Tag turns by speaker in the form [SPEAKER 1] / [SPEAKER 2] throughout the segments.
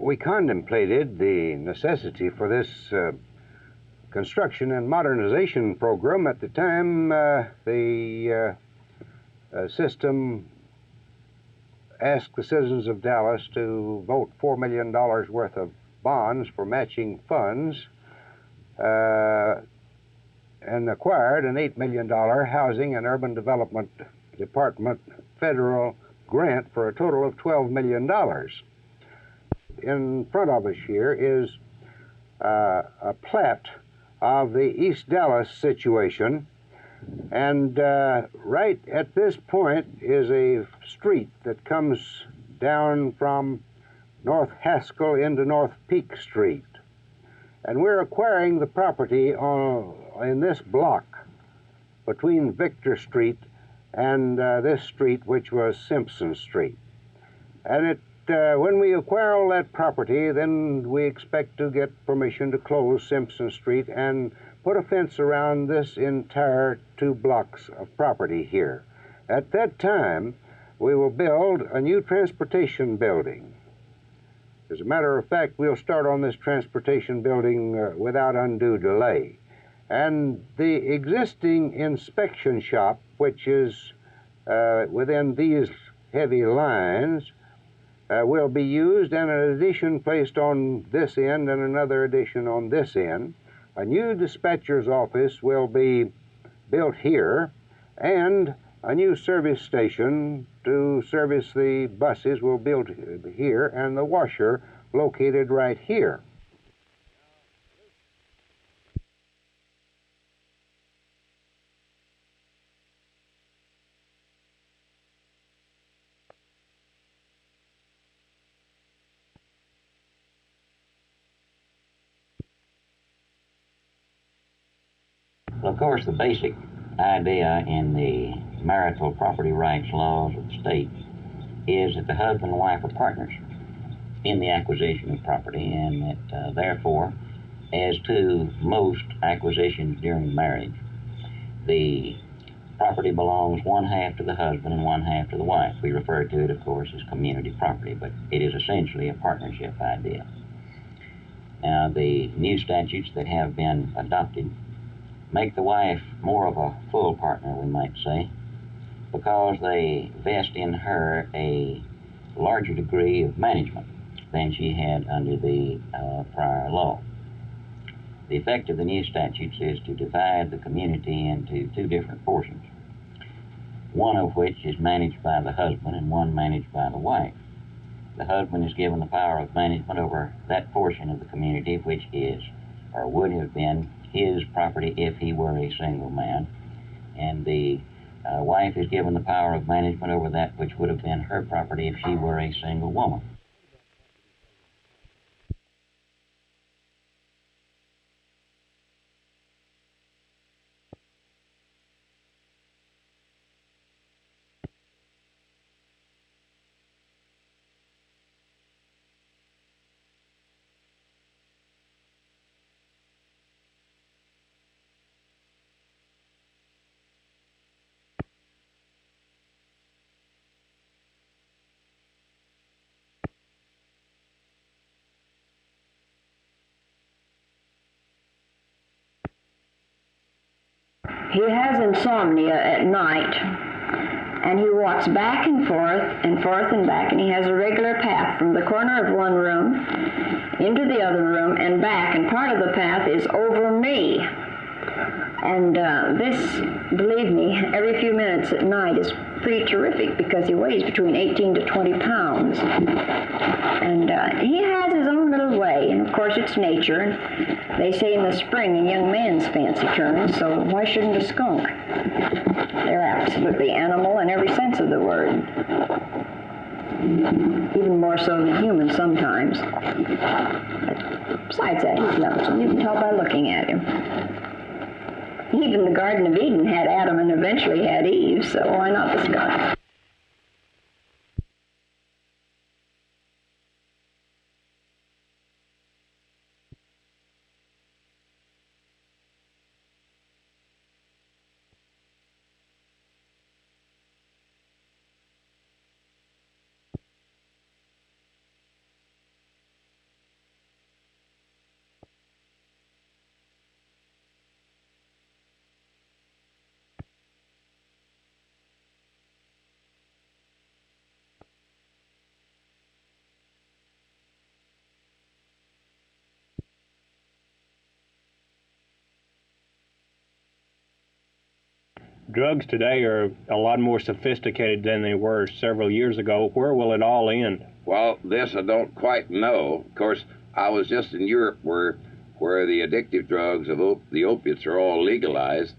[SPEAKER 1] We contemplated the necessity for this construction and modernization program at the time the system asked the citizens of Dallas to vote $4 million worth of bonds for matching funds and acquired an $8 million Housing and Urban Development Department federal grant for a total of $12 million. In front of us here is a plat of the East Dallas situation, and right at this point is a street that comes down from North Haskell into North Peak Street, and we're acquiring the property in this block between Victor Street and this street, which was Simpson Street. And when we acquire all that property, then we expect to get permission to close Simpson Street and put a fence around this entire 2 blocks of property here. At that time, we will build a new transportation building. As a matter of fact, we'll start on this transportation building without undue delay. And the existing inspection shop, which is within these heavy lines, will be used, and an addition placed on this end and another addition on this end. A new dispatcher's office will be built here, and a new service station to service the buses will be built here, and the washer located right here.
[SPEAKER 2] Well, of course, the basic idea in the marital property rights laws of the state is that the husband and wife are partners in the acquisition of property, and that therefore, as to most acquisitions during marriage, the property belongs 1/2 to the husband and 1/2 to the wife. We refer to it, of course, as community property, but it is essentially a partnership idea. Now, the new statutes that have been adopted make the wife more of a full partner, we might say, because they vest in her a larger degree of management than she had under the prior law. The effect of the new statutes is to divide the community into 2 different portions, one of which is managed by the husband and one managed by the wife. The husband is given the power of management over that portion of the community which is, or would have been, his property if he were a single man, and the wife is given the power of management over that which would have been her property if she were a single woman.
[SPEAKER 3] He has insomnia at night, and he walks back and forth and forth and back, and he has a regular path from the corner of one room into the other room and back, and part of the path is over me. And this, believe me, every few minutes at night is pretty terrific, because he weighs between 18 to 20 pounds. And he has his own little way, and of course it's nature. And they say in the spring a young man's fancy turns, so why shouldn't a skunk? They're absolutely animal in every sense of the word. Even more so than human sometimes. But besides that, he's lonesome. You can tell by looking at him. Even the Garden of Eden had Adam and eventually had Eve, so why not the skunk?
[SPEAKER 4] Drugs today are a lot more sophisticated than they were several years ago. Where will it all end?
[SPEAKER 5] Well, this I don't quite know. Of course, I was just in Europe where the addictive drugs of the opiates are all legalized,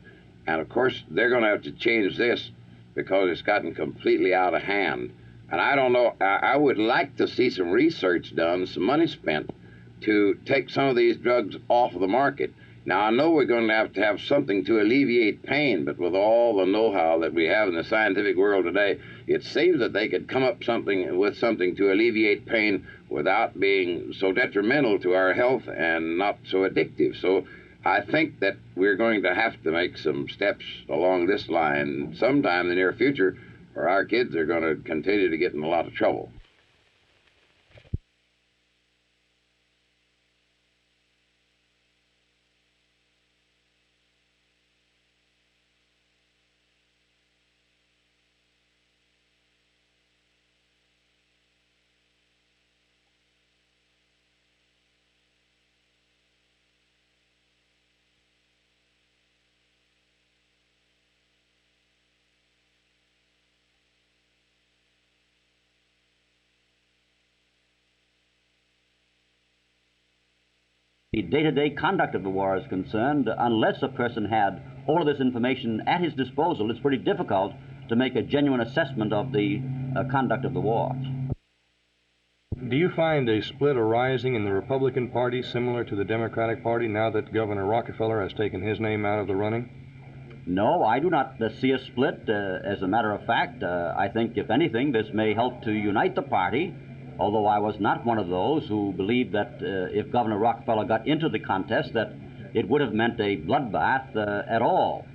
[SPEAKER 5] and of course they're going to have to change this because it's gotten completely out of hand. And I don't know, I would like to see some research done, some money spent to take some of these drugs off of the market. Now, I know we're going to have something to alleviate pain, but with all the know-how that we have in the scientific world today, it seems that they could come up with something to alleviate pain without being so detrimental to our health and not so addictive. So I think that we're going to have to make some steps along this line sometime in the near future, or our kids are going to continue to get in a lot of trouble.
[SPEAKER 6] The day-to-day conduct of the war is concerned, unless a person had all of this information at his disposal, it's pretty difficult to make a genuine assessment of the conduct of the war.
[SPEAKER 7] Do you find a split arising in the Republican Party similar to the Democratic Party now that Governor Rockefeller has taken his name out of the running?
[SPEAKER 6] No, I do not see a split. As a matter of fact, I think, if anything, this may help to unite the party, although I was not one of those who believed that if Governor Rockefeller got into the contest, that it would have meant a bloodbath at all.